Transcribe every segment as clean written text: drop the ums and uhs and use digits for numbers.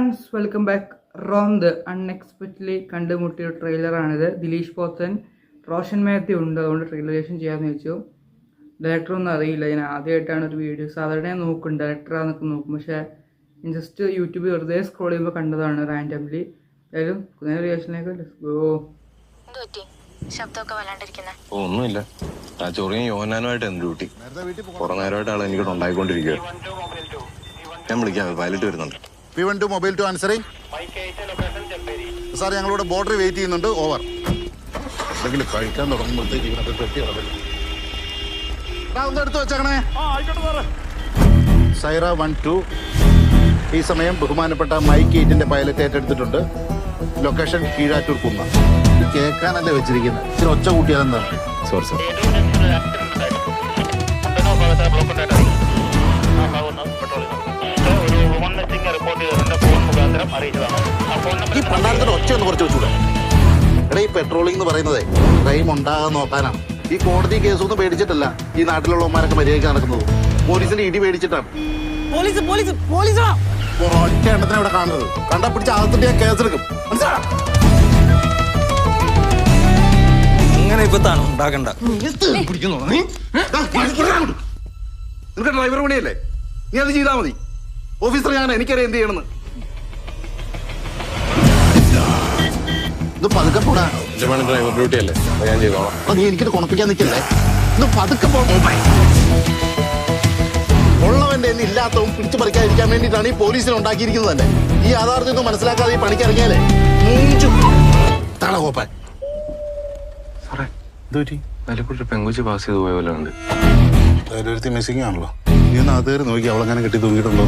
Friends, welcome back. Ronth unexpectedly കണ്ടുമുട്ടിയ ട്രെയിലറാണിത്. ദിലീഷ് പോത്തൻ, റോഷൻ മാത്യു ഉണ്ട്. അതുകൊണ്ട് ട്രെയിലറേഷൻ ചെയ്യാമെന്ന് വെച്ചു. ഡയറക്ടറൊന്നും അറിയില്ല. ഞാൻ ആദ്യമായിട്ടാണ് ഒരു വീഡിയോ, സാധാരണ ഞാൻ നോക്കും ഡയറക്ടറാന്നൊക്കെ നോക്കും, പക്ഷേ ഞാൻ ജസ്റ്റ് യൂട്യൂബിൽ വെറുതെ സ്ക്രോൾ ചെയ്യുമ്പോൾ കണ്ടതാണ് റാൻഡംലി. എന്തായാലും റിയാക്ഷനിലേക്ക് ലെറ്റ്സ് ഗോ. ഒന്നുമില്ല, ആ ചൊറിയും യോനാനുമായിട്ട് എന്ത് ഡ്യൂട്ടി. കുറെ നേരമായിട്ട് ആൾ എനിക്കിട്ട് ഉണ്ടായിക്കൊണ്ടിരിക്കുക. ഞാൻ വിളിക്കാം, പൈലറ്റ് വരുന്നുണ്ട്. P12 mobile to answering. Sir, ഞങ്ങളിവിടെ ബോർഡർ വെയിറ്റ് ചെയ്യുന്നുണ്ട്. ഓവർ. എന്തെങ്കിലും കഴിക്കാൻ തുടങ്ങുമ്പോഴത്തേക്ക് ഇവനൊക്കെ കെട്ടി കിടക്കില്ല. ഒന്ന് എടുത്ത് വെച്ചേക്കണേ. സൈറ 12 ഈ സമയം ബഹുമാനപ്പെട്ട മൈക്ക് 8ന്റെ പൈലറ്റ് ഏറ്റെടുത്തിട്ടുണ്ട്. ലൊക്കേഷൻ കീഴാറ്റൂർ കുന്ന. കേൾക്കാനല്ലേ വെച്ചിരിക്കുന്നത്, ഇച്ചിരി ഒച്ച കൂട്ടിയാലെന്താണ്? Sorry sir. ഈ പണ്ടാരത്തിന്റെ ഒച്ച ഒന്ന് കുറച്ച് വെച്ചൂടെ? എടാ, ഈ പെട്രോളിംഗ് എന്ന് പറയുന്നതേ ക്രൈം ഉണ്ടാകാൻ നോക്കാനാണ്. ഈ കോടതി കേസൊന്നും പേടിച്ചിട്ടല്ല ഈ നാട്ടിലുള്ളവന്മാരൊക്കെ മര്യാദയ്ക്ക് നടക്കുന്നത്. പോലീസിന്റെ ഇടി പേടിച്ചിട്ടാണ്. ഒറ്റ എണ്ണത്തിനെ ഇവിടെ കാണുന്നത്. കണ്ടാ പിടിച്ച് അകത്തിട്ട് ഞാൻ കേസെടുക്കും. അങ്ങനെ ഇപ്പത്താണ് ഉണ്ടാക്കണ്ട. നിനക്ക് ഡ്രൈവർ പണിയല്ലേ? നീ അത് ചെയ്താൽ മതി. ഓഫീസർ ഞാൻ, എനിക്കറിയാം എന്ത് ചെയ്യണമെന്ന്. ഇത് പതുക്കെ പോടാ. ഡ്രൈവർ ഡ്യൂട്ടി അല്ലേ, ഞാൻ ചെയ്തോളാം. നീ എനിക്കിത് കുണപ്പിക്കാൻ നിൽക്കല്ലേ. ഇത് പതുക്കെ പോകണം. ഉള്ളവന്റെ ഇല്ലാത്തവും പിടിച്ചു പറിക്കാതിരിക്കാൻ വേണ്ടിയിട്ടാണ് ഈ പോലീസിനെ ഉണ്ടാക്കിയിരിക്കുന്നത് തന്നെ. ഈ യാഥാർത്ഥ്യം മനസ്സിലാക്കാതെ ഈ പണിക്ക് ഇറങ്ങിയാലേ തളകോപ്പാൻ. സാറേ, ഇതൊരു അതിലെക്കൂടി പെങ്കുച്ച് പാസ് ചെയ്ത് പോയ പോലെ ഉണ്ട്. അതിലൊരുത്തി മിസ്സിംഗ് ആണല്ലോ. നീ ഒന്ന് അത് കയറി നോക്കി അവളെങ്ങനെ കെട്ടി തൂങ്ങിയിട്ടുണ്ടോ.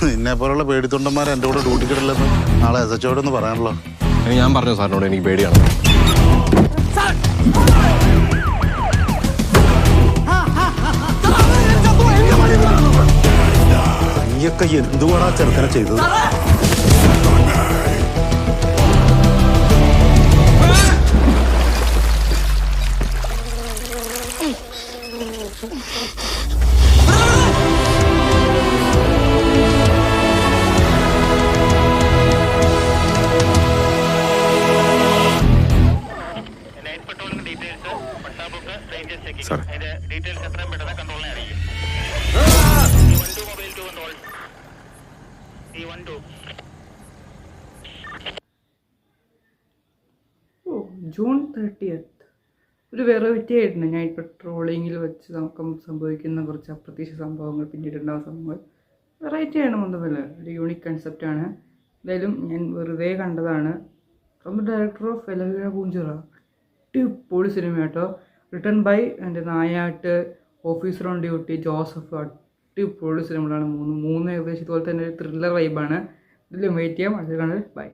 നിന്നെ പോലുള്ള പേടിത്തൊണ്ടന്മാരെ എൻ്റെ കൂടെ ഡ്യൂട്ടിക്കിടല്ലെന്ന് നാളെ SHO ഒന്ന് പറയാനല്ലോ. ഞാൻ പറഞ്ഞു സാറിനോട് എനിക്ക് പേടിയാണ്. നീയൊക്കെ എന്തുവാടാ ചെറുക്കനെ ചെയ്തത്? സാറേ, ജൂൺ 30 ഒരു വെറൈറ്റി ആയിട്ടുണ്ട്. നൈറ്റ് പെട്രോളിങ്ങിൽ വെച്ച് നമുക്ക് സംഭവിക്കുന്ന കുറച്ച് അപ്രതീക്ഷിത സംഭവങ്ങൾ, പിന്നീടുണ്ടാകുന്ന സംഭവങ്ങൾ വെറൈറ്റി ആണ്. മൊത്തമല്ല ഒരു യൂണിക് കൺസെപ്റ്റാണ്. എന്തായാലും ഞാൻ വെറുതെ കണ്ടതാണ്. From director of Elaveezha Poonchira. അടിപൊളി സിനിമ കേട്ടോ. റിട്ടൺ ബൈ എൻ്റെ Nayattu, officer on duty, Joseph. അടിപൊളി സിനിമകളാണ് മൂന്ന് ഏകദേശം ഇതുപോലെ തന്നെ ത്രില്ലർ വൈബാണ്. ഇതിലും വെയിറ്റ് ചെയ്യാം. അത് കാണാൻ ബൈ.